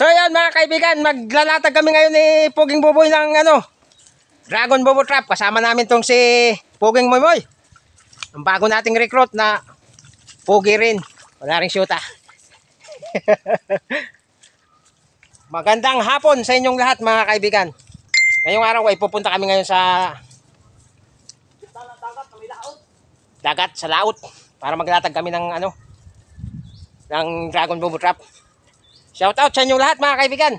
So yan mga kaibigan, maglalatag kami ngayon ni Puging Buboy ng Dragon Bobo Trap. Kasama namin tong si Puging Moymoy. Ang bago nating recruit na Pugi rin. Wala rin syuta. Magandang hapon sa inyong lahat mga kaibigan. Ngayong araw ay pupunta kami ngayon sa dagat sa laot para maglatag kami ng ng Dragon Bobo Trap. Shout out sa inyong lahat mga kaibigan.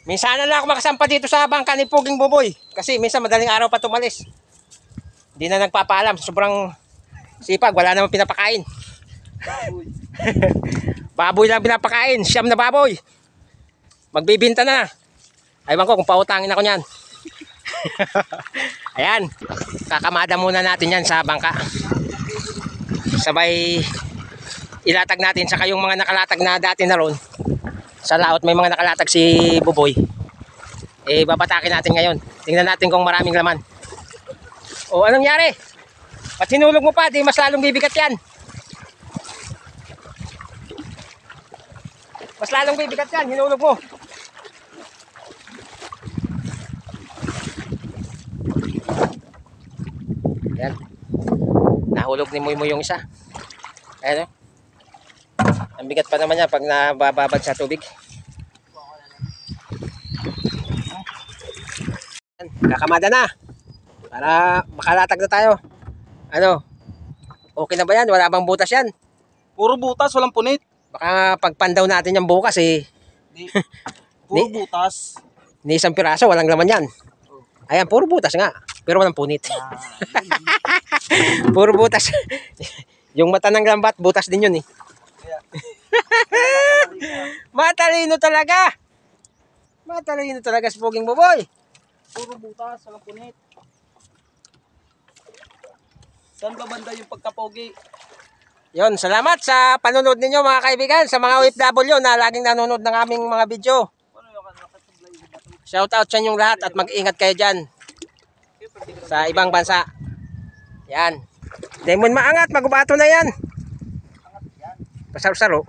Minsan na lang ako makasampa dito sa bangka ni Puging Buboy kasi minsan madaling araw pa tumalis. Hindi na nagpapaalam, sobrang sipag, wala namang pinapakain. Baboy. Baboy lang pinapakain, siyam na baboy. Magbibinta na. Aywan ko kung pautangin ako niyan. Ayan, kakamada muna natin yan sa bangka. Sabay ilatag natin, saka yung mga nakalatag na dati na ron sa laot, may mga nakalatag si Buboy. Babatakin natin ngayon. Tingnan natin kung maraming laman. O, anong nangyari? Ba't hinulog mo pa? Di mas lalong bibigat yan. Mas lalong bibigat yan, hinulog mo. Ayan. Nahulog ni Moymoy yung isa. Ayan o. Ang bigat pa naman yan pag nabababad sa tubig. Kakamada na. Para makalatag na tayo. Okay na ba yan? Wala bang butas yan? Puro butas, walang punit. Baka pagpandaw natin yung bukas Puro butas. Ni isang piraso, walang laman yan. Ayan, puro butas nga. Pero walang punit. Puro butas. Yung mata ng lambat, butas din yun . Matalino talaga. Matalino talaga si Puging Buboy. Puro butas, walang punit. Saan ba banda yung pagkapogi? Yon, salamat sa panonood ninyo mga kaibigan, sa mga OFW na laging nanonood ng aming mga video. Shout out sa inyong lahat at mag-ingat kayo dyan sa ibang bansa. Yan. Demon maangat, magubato na yan. Pasaro-saro.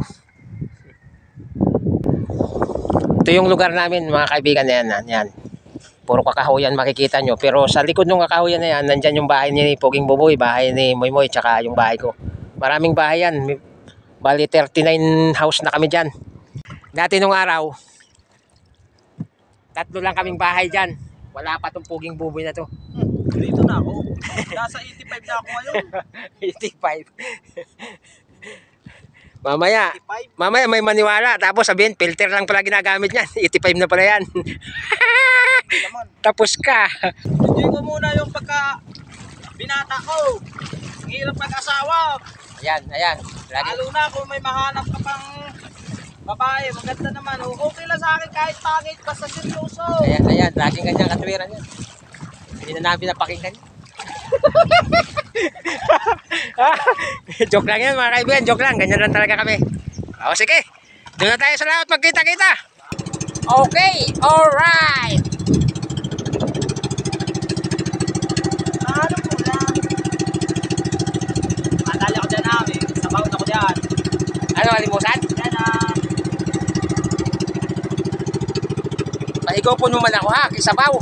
Ito yung lugar namin mga kaibigan na yan. Puro kakahuyan makikita nyo. Pero sa likod ng kakahuyan na yan, nandyan yung bahay ni Puging Buboy, bahay ni Moymoy, tsaka yung bahay ko. Maraming bahay yan. Bali 39 house na kami dyan. Dati nung araw, 3 lang kaming bahay dyan. Wala pa tong Puging Buboy na to. Dito na ako. Nasa 85 na ako ngayon. 85. Mamaya may maniwala. Tapos sabihin, filter lang pala ginagamit niyan. 85 na pala yan. Tapos ka. Hindi ko muna yung pagka binata ko. Ang hirap pag-asawa. Ayan. Lalo na kung may mahanap ka pang babae. Maganda naman. Okay lang sa akin kahit pangit. Basta seryoso. Ayan. Laging ganyan katwiran yan. Hindi na namin napakinggan. Joke lang yan mga kaibigan. Joke lang. Ganyan lang talaga kami. O sige. Doon na tayo sa laot. Magkita-kita. Okay. Alright. Ano po lang. Matali ako dyan namin. Sabaw na ko dyan. Ano, alimusan? Yan na. Paigopon mo man ako ha. Kisabaw.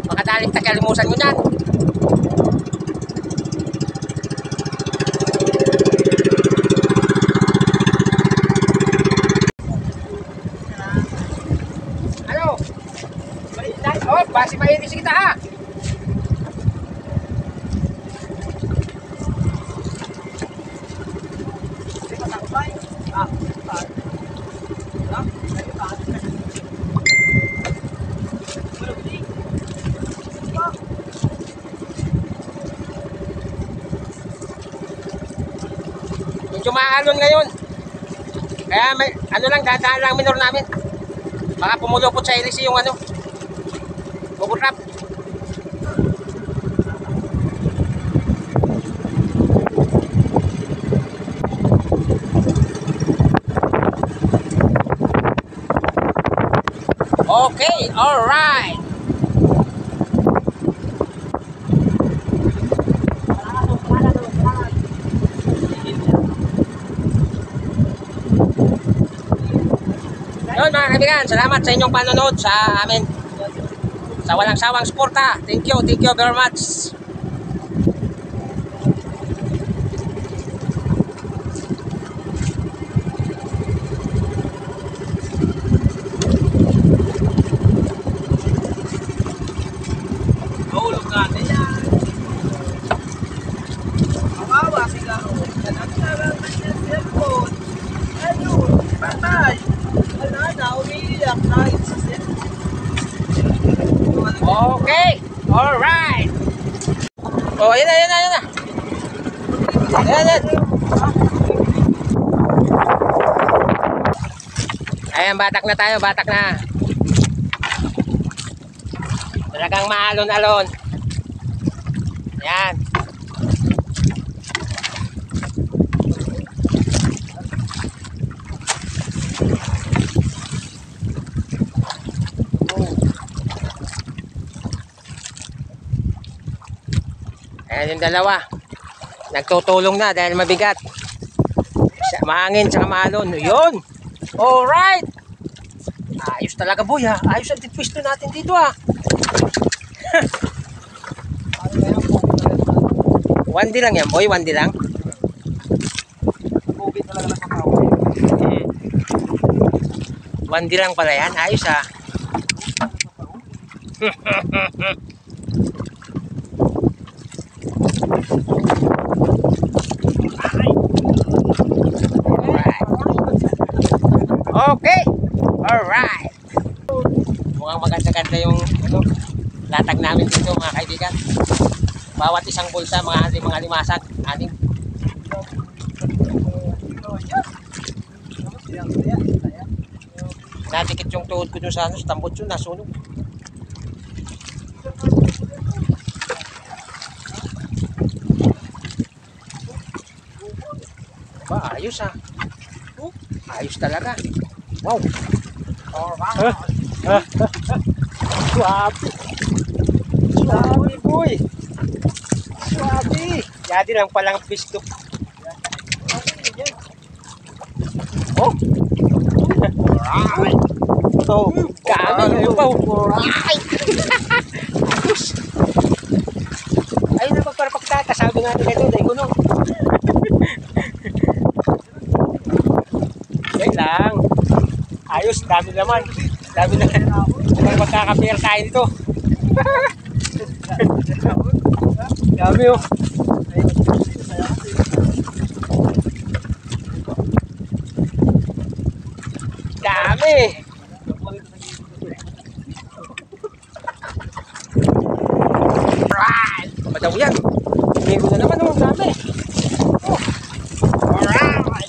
Makadaling takalimusan ko dyan. Basi mainis kita ha. Medyo maalon ngayon. Kaya may dadaan lang minor namin. Baka pumulupot sa iris yung Bobo Trap. Okay, alright. Yun mga kaibigan, salamat sa inyong panonood sa amin. Sa walang sawang suporta. Thank you very much. Mahulog natin yan. Kawawa sila. Nagtalang na yung cellphone. Ayun, patay. Wala na, umiiyak dahil sa cellphone. Okay. Alright. Oh, yan na. Yan. Ayan, batak na tayo, batak na. Talagang maalon-alon. Yan. Ayan yung dalawa. Nagtutulong na dahil mabigat. Mahangin sa maalon. Yun. Alright. Ayos talaga boy ha. Ayos ang tipwisto natin dito ha. 1D lang yan boy. 1D lang. Covid talaga nakakawa. 1D lang pala yan. Ayos ha. Okay. Alright. Mukhang maganda-ganda yung latag namin dito mga kaibigan. Bawat isang bulsa mga limasag. Aning. Nadikit yung tuhod ko dun sa tambot yun. Nasunog. Ba, ayos ha. Ayos talaga. Wow. Suwabe. Suwabe boy. Suwabe. Yadi lang palang pisto. Oh. Alright. Oh, kami yung pa. Alright. Ayun na magparapagtata. Sabi nga nila ito, dahil kuno. Yan lang. Ayos, dami naman. Dami naman. May magkakapir tayo dito. Dami oh. Dami. Right. Madaw yan. Mayroon na naman oh. Dami. Oh. Alright.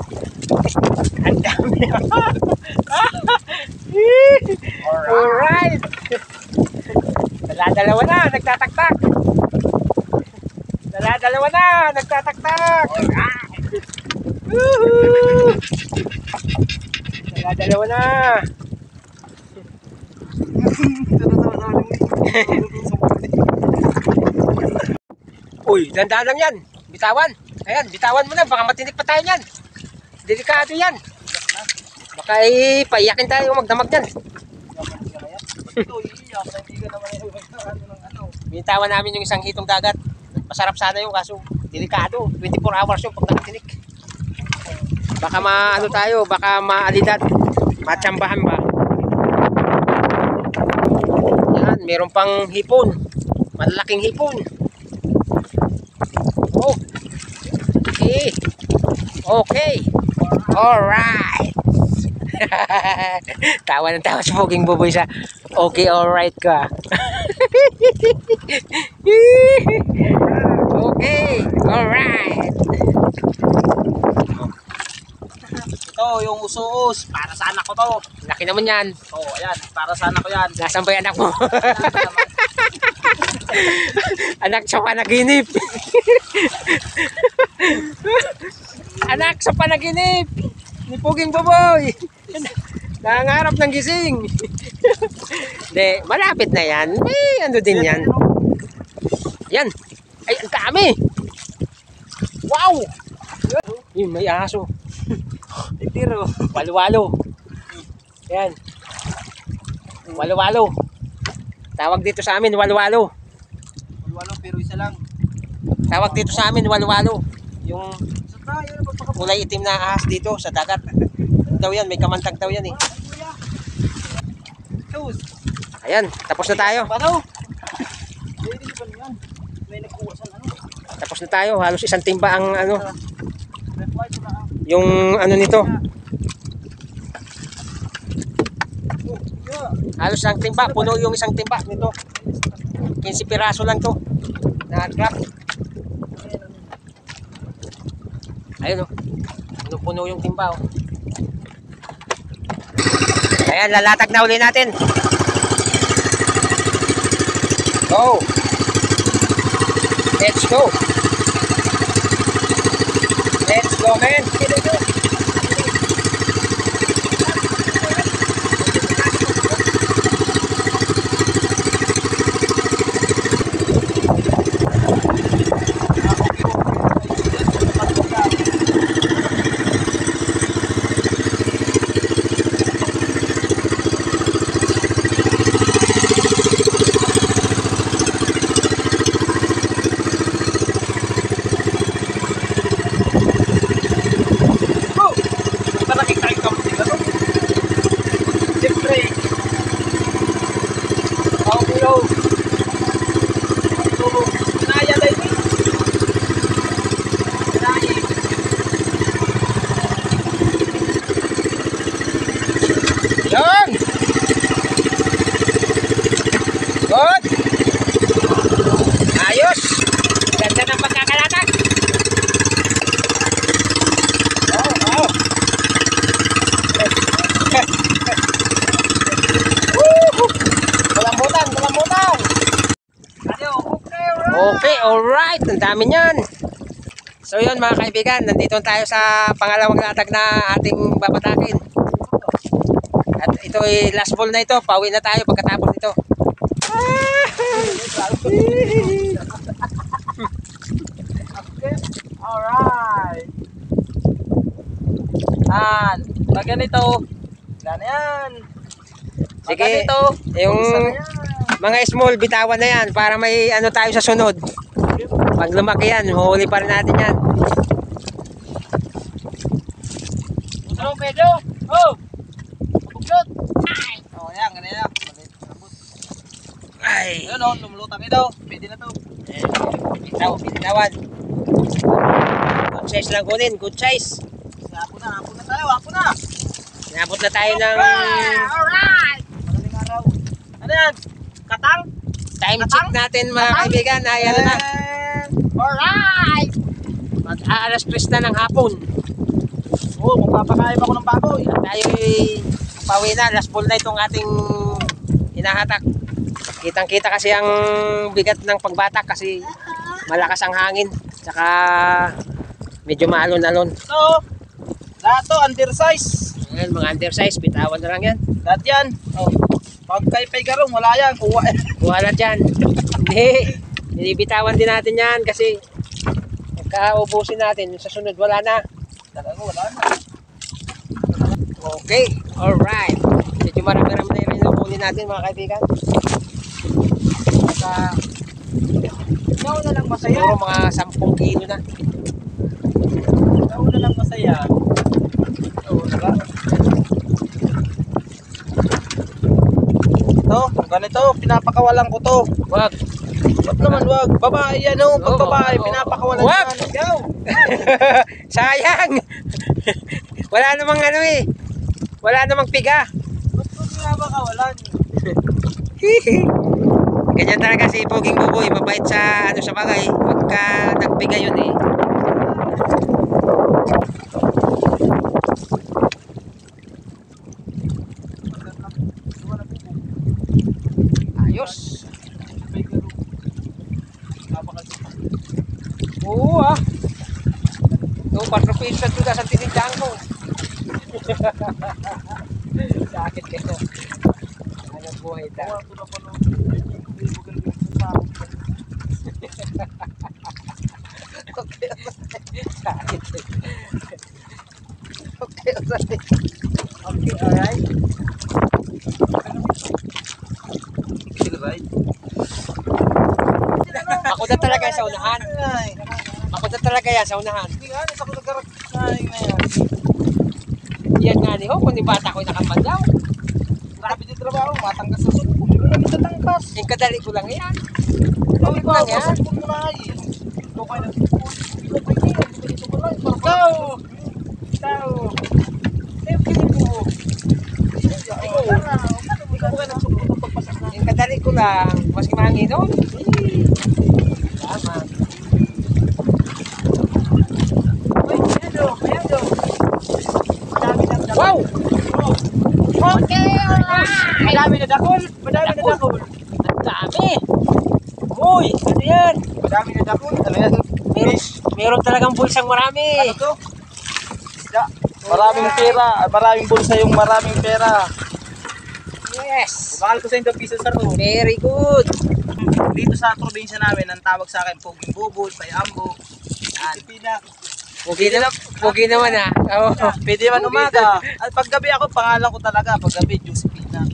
Ang dami. Alright. Dala-dalawa na, nagtataktak. Dala-dalawa na, nagtataktak. Alright. Woohoo! Dala-dalawa na. Uy, dandaan lang yan. Bitawan. Ayan, bitawan mo na. Baka matinik pa tayo yan. Delikado yan. Baka paiyakin tayo magdamag yan. Bitawan namin yung isang hitong dagat. Masarap sana yung kaso delikado. 24 hours yung pag nakatinik. Baka maano tayo, baka maalidad. Matsambahan ba? Yan, meron pang hipon. Malalaking hipon. Oh. Okay. Okay. Alright. Tawa ng tawa sa poging buboy sa okay, alright ka. Okay, alright. Ito yung usuos. Para sa anak ko to. Laki naman yan. Oo, ayan. Para sa anak ko yan. Nasaan ba yung anak mo? Anak sa panaginip. Anak sa panaginip. Ni Puging Boboy. Nangangarap ng gising. De, malapit na yan. Eh, ano din yan. Yan. Ay, ang dami. Wow. Yun, may aso. Titiro. Walo-walo. Yan. Walo-walo. Tawag dito sa amin, walo-walo. Walo pero isa lang. Tawag dito sa amin, walo-walo. Yung Sa tayo na magpaka. kulay itim na ahas dito sa dagat. Daw yan, may kamantag daw yan eh. Sus. Ayan, tapos na tayo. Ano? Hindi pa yan. May nagkuha sa ano. Tapos na tayo. Halos isang timba ang ano, Reply ko na. yung ano nito. Halos isang timba, puno yung isang timba nito. 15 piraso lang to. Na crab. Ayun oh. Puno-puno yung timba oh. Ayan, lalatag na uli natin. Go. Let's go. Let's go, man. Yan! Good! Ayos! Ganda ng pagkakalatag! Oh, oh! Woohoo! Malambutan, malambutan! Okay, alright! Ang dami niyan! So yun mga kaibigan, nandito tayo sa pangalawang latag na ating babatakin. At ito ay last ball na ito. Pauwi na tayo pagkatapos nito. Alright. Pag ganito. Ganyan. Sige, yung mga small, bitawan na yan para may ano tayo sa sunod. Pag lumaki yan, huli pa rin natin yan. Ano, Pedro? Oh! Buklot! Oh, yan, ganyan. Ay! Ayun o, lumulutang ito. Pwede na to. Bitawan. Good size lang kunin, good size. Hapon na tayo, hapon na. Inabot na tayo ng Alright! Madaling araw. Ano yan? Katang? time check natin mga kaibigan. Ay, ano na. Alright! Mag-aalas 3 na ng hapon. Oh, magpapakain ako ng baboy. At tayo'y pauwi na. Last ball na itong ating hinahatak. Kitang-kita kasi ang bigat ng pagbatak kasi malakas ang hangin. Tsaka medyo maalon-alon. So, lahat to, undersize. Ayan, mga undersize. Bitawan na lang yan. Lahat yan. Oh. Pag kay Paygarong, wala yan. Kuha. Kuha na dyan. Hindi. Binibitawan din natin yan kasi pagkaubusin natin sa sunod wala na. Talaga, wala na. Okay, alright. Medyo marami-rami na rin yung kunin natin mga kaibigan. Baka Ikaw na lang masaya. siguro mga 10 kilo na. Ikaw na lang masaya. Oo, diba? Ito, ganito, pinapakawalan ko to. Wag. Wag naman, wag. Babae yan o. Pag babae, Oo. pinapakawalan Wag! yan. Ikaw. Sayang. Wala namang ano eh. Wala namang piga. Ba't ko pinapakawalan? Ganyan talaga si Poging Buboy. Mabait sa ano sa bagay. Pagka nagpiga yun eh. Ayos. Oo ah. Ito, 4 pesos juga sa tinidaan ko. Sakit kayo. Ano buhay ta? Sakit. Okay, alright. talaga yan sa unahan. Mapunta talaga yan sa unahan. Hindi nga, ako nagkaraksahin na yan. Yan nga ni Ho, kung yung bata ko'y nakamandaw. Grabe din trabaho, matangkas sa suko. Hindi mo namin tatangkas. Yung kadali ko lang yan. Hindi ko lang yan. Sa suko mo na ay. Ikaw kayo nagsuko. Ikaw kayo niya. Hindi ka dito mo lang. Ikaw! Ikaw! Ikaw pinili mo. Ikaw! Ikaw kayo nagsuko. Pagpasak na. Yung kadali ko lang, maski mahanginon. Tama. Ay, ayan do. Ayan do. Madami na dakol. Wow! Okay, alright. Madami na dakol. Madami na dakol. Ang dami! Uy, ano yan? Madami na dakol. Ano yan? Meron talagang bulsang marami. Ano to? Isda. Maraming pera. Maraming bulsa yung maraming pera. Yes! Bakal ko sa inyo piso sa room. Very good. Dito sa probinsya namin, ang tawag sa akin, Poging Bubod, Bayambo, Pilipina. Pugi naman ha. Oo. Pwede man umaga. At paggabi ako, pangalan ko talaga. Paggabi, Josephina.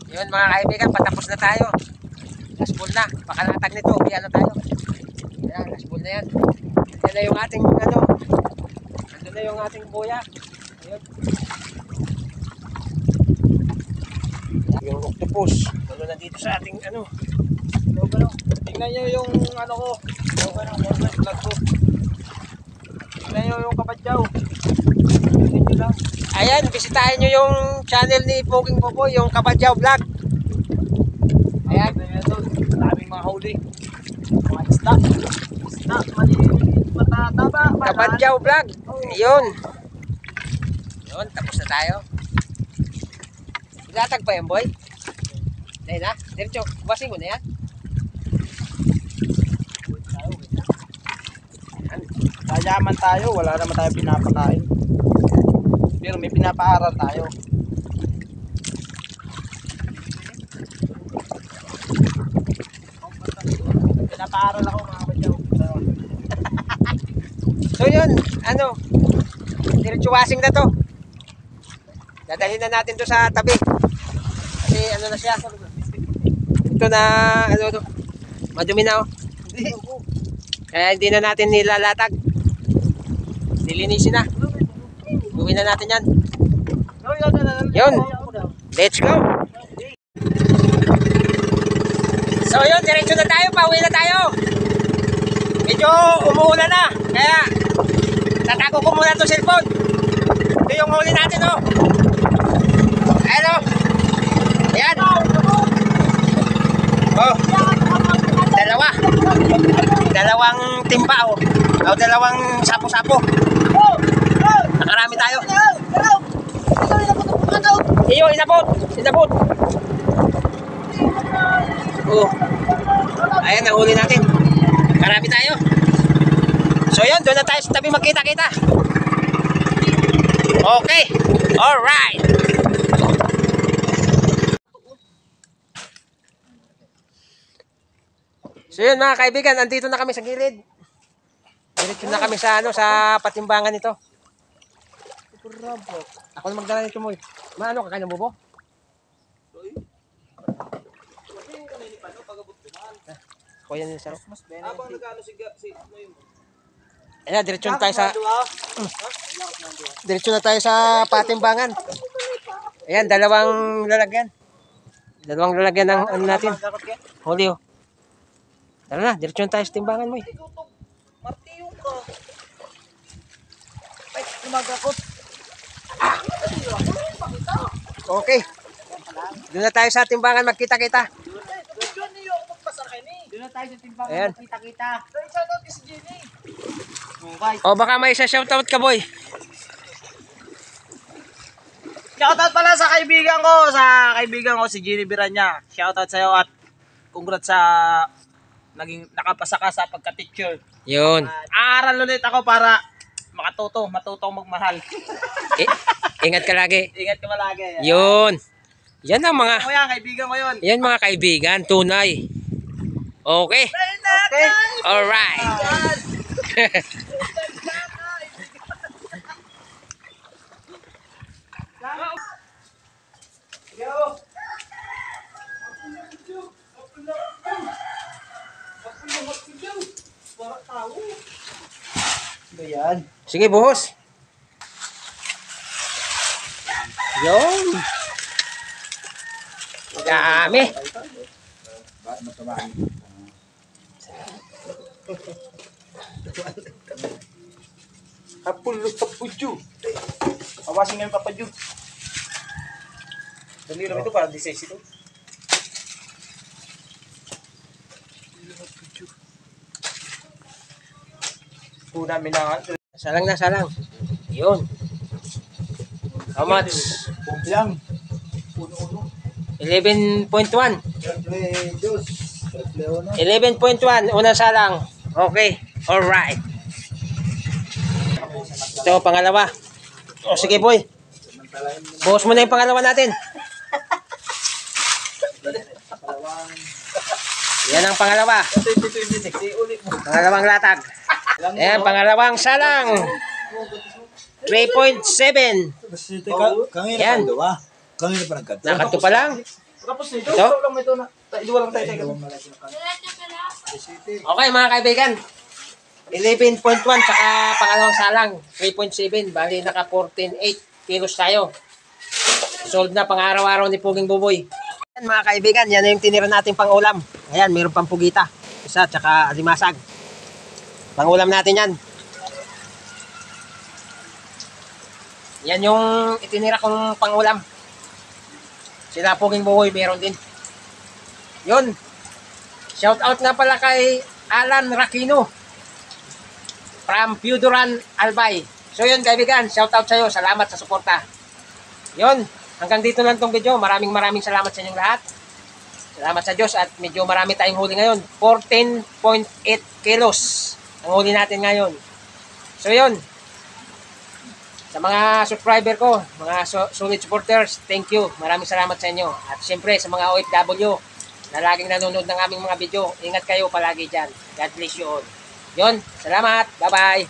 Yun mga kaibigan, patapos na tayo. Last ball na. Pakalatag nito, uwi na tayo. Yan, last ball na yan. Yan na yung ating ano. Andun na yung ating buya. Ayun. Yung octopus. Ano na dito sa ating ano. Tingnan nyo yung ano ko. Vlog ko. Tingnan nyo yung kapadyaw. Tingnan nyo lang. Ayan, bisitahin nyo yung channel ni Poging Popoy, yung Kabadyaw Vlog. Ayan. Tingnan nyo. Maraming mga huli. Mga isda. Isda. Maliliit. Matataba. Kabadyaw Vlog. Ayun. Yun, tapos na tayo. Ilatag pa yan, boy. Dahil na, diretso, basing mo na yan. Kayaman tayo. Wala naman tayo pinapakain. Pero may pinapaaral tayo. Pinapaaral ako mga kapadyaw. So yun, ano, diretso wasing na to. Dadalhin na natin to sa tabi. Kasi ano na siya. Ito na, ano to, madumi na oh. Kaya hindi na natin nilalatag. Nilinisin na. Gawin na natin yan. Yun. Let's go. So yun, diretso na tayo. Pauwi na tayo. Medyo umuulan na. Kaya tatago ko muna itong cellphone. Ito yung huli natin oh. Ayan oh. Ayan. Oh. Dalawa. Dalawang timba oh. O dalawang sapo-sapo. Nakarami tayo. Iyo, inabot. Inabot. Oh. Ayan, nahuli natin. Marami tayo. So yun, doon na tayo sa tabi magkita-kita. Okay. Alright. So yun mga kaibigan, andito na kami sa gilid. Diretso na kami sa ano, sa patimbangan nito. Ako na magdala nito mo. Maano ka kanya bubo? Ako yan yung sarap. Abang nagano si Ayan, diretso na tayo sa diretso na tayo sa patimbangan. Ayan, dalawang lalagyan. Dalawang lalagyan ng ano natin. Huli oh. Tara na, diretso na tayo sa timbangan mo eh. Martiyo ka. Ay, lumagakot. Okay. Doon na tayo sa timbangan magkita-kita. Doon na tayo sa timbangan. Ayan. Kita-kita. Shoutout kay si Jenny. O baka may isa shoutout ka boy. Shoutout pala sa kaibigan ko si Jenny Biranya. Shoutout sa iyo at congrats sa naging nakapasa ka sa pagka-teacher. Yun. Aaral ulit ako para matutong magmahal. Ingat ka lagi. Ingat ka malagi. Yun. Yan ang mga Yan, kaibigan ko yun. yan mga kaibigan, tunay. Okay. Okay. Alright. Para tao. Ba yan? Sige, buhos. Yun. Dami. Hapulo tapudyo. Awasin nga yung papadyo. Dali lang ito para di-size ito. Una minangan. Salang na, salang. Yun. How much? Bumbilang. Uno-uno. 11.1. Diyos. 11.1. Unang salang. Okay. Alright. Ito, pangalawa. O, sige, boy. Buhos mo na yung pangalawa natin. Yan ang pangalawa. Pangalawang latag. Ayan, pangalawang salang. 3.7. Yan. Kangin pa nagkanta. Nakato pa lang. Tapos nito, Ito? lang ito na. Dua lang tayo. Okay, mga kaibigan. 11.1 saka pangalawang salang. 3.7. Bali, naka 14.8 kilos tayo. Sold na pang araw-araw ni Puging Buboy. Yan, mga kaibigan, yan na yung tinira natin pang ulam. Ayan, mayroon pang pugita. Isa, tsaka alimasag. Pang ulam natin yan. Yan yung itinira kong pang ulam. Sila Puging Buboy, meron din. Yun. Shout out nga pala kay Alan Rakino from Puduran, Albay. So yun, kaibigan, shout out sa'yo. Salamat sa suporta. Yun. Hanggang dito lang tong video. Maraming salamat sa inyong lahat. Salamat sa Diyos at medyo marami tayong huli ngayon. 14.8 kilos ang huli natin ngayon. So yun. Sa mga subscriber ko, mga solid supporters, thank you. Maraming salamat sa inyo. At siyempre sa mga OFW na laging nanonood ng aming mga video, ingat kayo palagi dyan. God bless you all. Yun. Salamat. Bye-bye.